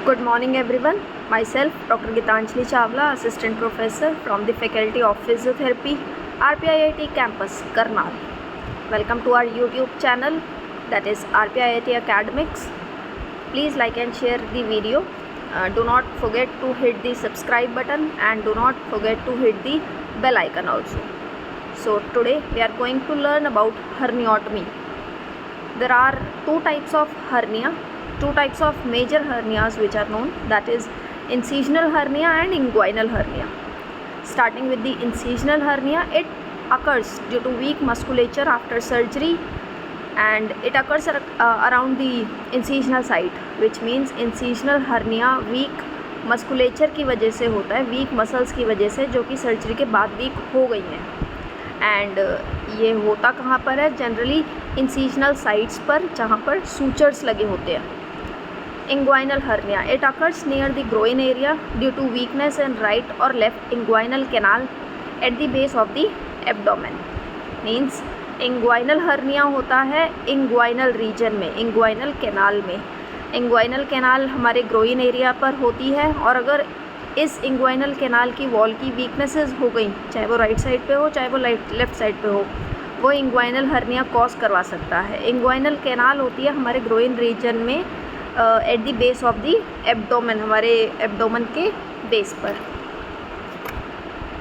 Good morning everyone. Myself Dr. Gitanjali Chawla, Assistant Professor from the Faculty of Physiotherapy, RPIIT Campus, Karnal. Welcome to our YouTube channel, that is RPIIT Academics. Please like and share the video. Do not forget to hit the subscribe button and do not forget to hit the bell icon also. So today we are going to learn about herniatomy. There are two types of hernia. Two types of major hernias which are known, that is incisional hernia and inguinal hernia. Starting with the incisional hernia, it occurs due to weak musculature after surgery and it occurs around the incisional site, which means incisional hernia weak musculature की वजह से होता है, weak muscles की वजह से, जो कि सर्जरी के बाद weak हो गई हैं. एंड ये होता कहाँ पर है? जनरली इंसिजनल साइट्स पर जहाँ पर सूचर्स लगे होते हैं. Inguinal hernia, it occurs near the groin area due to weakness in right or left inguinal canal at the base of the abdomen. Means inguinal hernia होता है inguinal region में, inguinal canal में. inguinal canal हमारे groin area पर होती है और अगर इस inguinal canal की वॉल की वीकनेसेस हो गई, चाहे वो राइट साइड पे हो चाहे वो लेफ़्ट साइड पे हो, वो inguinal hernia कॉज करवा सकता है. inguinal canal होती है हमारे groin region में at the base of the abdomen, हमारे एब्डोमेन के बेस पर.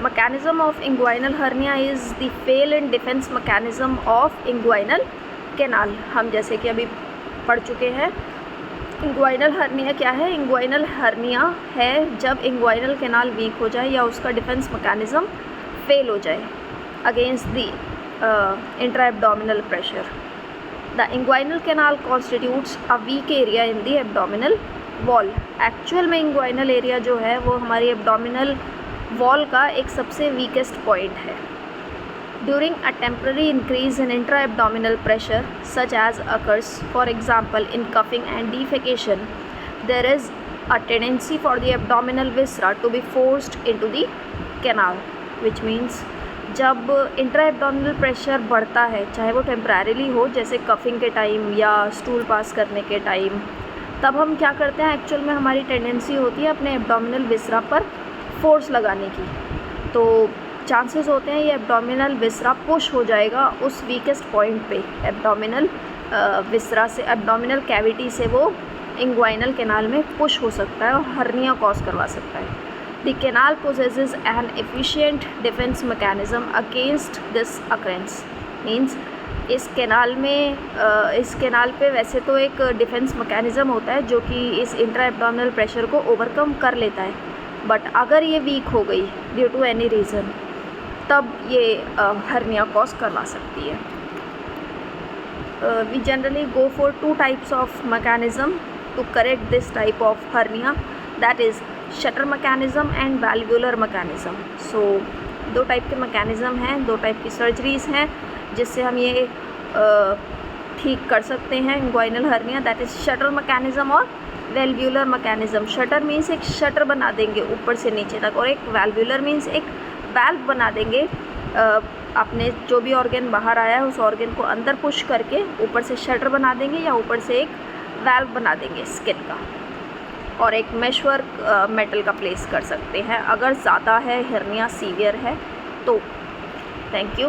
Mechanism of inguinal hernia is the fail and defence mechanism of inguinal canal. हम जैसे कि अभी पढ़ चुके हैं. इंग्वाइनल हर्निया क्या है? इंग्वाइनल हर्निया है जब इंग्वाइनल कैनाल वीक हो जाए या उसका डिफेंस मैकेनिज्म फेल हो जाए against the intra abdominal pressure. The inguinal canal constitutes a weak area in the abdominal wall. Actual में inguinal area जो है वो हमारी abdominal wall का एक सबसे weakest point है. During a temporary increase in intra-abdominal pressure, such as occurs, for example, in coughing and defecation, there is a tendency for the abdominal viscera to be forced into the canal, which means जब intra abdominal pressure बढ़ता है, चाहे वो temporarily हो जैसे coughing के time या stool pass करने के टाइम, तब हम क्या करते हैं, एक्चुअल में हमारी टेंडेंसी होती है अपने एब्डोमिनल विसरा पर फोर्स लगाने की. तो चांसेस होते हैं ये एब्डोमिनल विसरा पुश हो जाएगा उस वीकेस्ट पॉइंट पे. एब्डोमिनल विसरा से, एब्डोमिनल कैविटी से वो इंग्वाइनल कैनाल में पुश हो सकता है और हर्निया कॉज करवा सकता है. The canal possesses an efficient defense mechanism against this occurrence. Means इस कैनाल पे वैसे तो एक डिफेंस मैकेनिज़्म होता है जो कि इस इंट्रा एब्डोमिनल प्रेशर को ओवरकम कर लेता है, बट अगर ये वीक हो गई ड्यू टू एनी रीज़न, तब ये हर्निया कॉज करवा सकती है. We generally go for two types of mechanism to correct this type of hernia, that is shutter mechanism and valvular mechanism. So दो टाइप के मैकेनिज़्म हैं, दो टाइप की सर्जरीज़ हैं जिससे हम ये ठीक कर सकते हैं inguinal hernia, that is shutter mechanism और वैल्वुलर मैकेनिज़्म. शटर मीन्स एक शटर बना देंगे ऊपर से नीचे तक, और एक वैल्वुलर मीन्स एक वैल्व बना देंगे. अपने जो भी ऑर्गन बाहर आया है उस ऑर्गन को अंदर पुश करके ऊपर से शटर बना देंगे या ऊपर से एक वैल्व बना देंगे स्किन का, और एक मेशवर्क मेटल का प्लेस कर सकते हैं अगर ज़्यादा है, हर्निया सीवियर है तो. Thank you.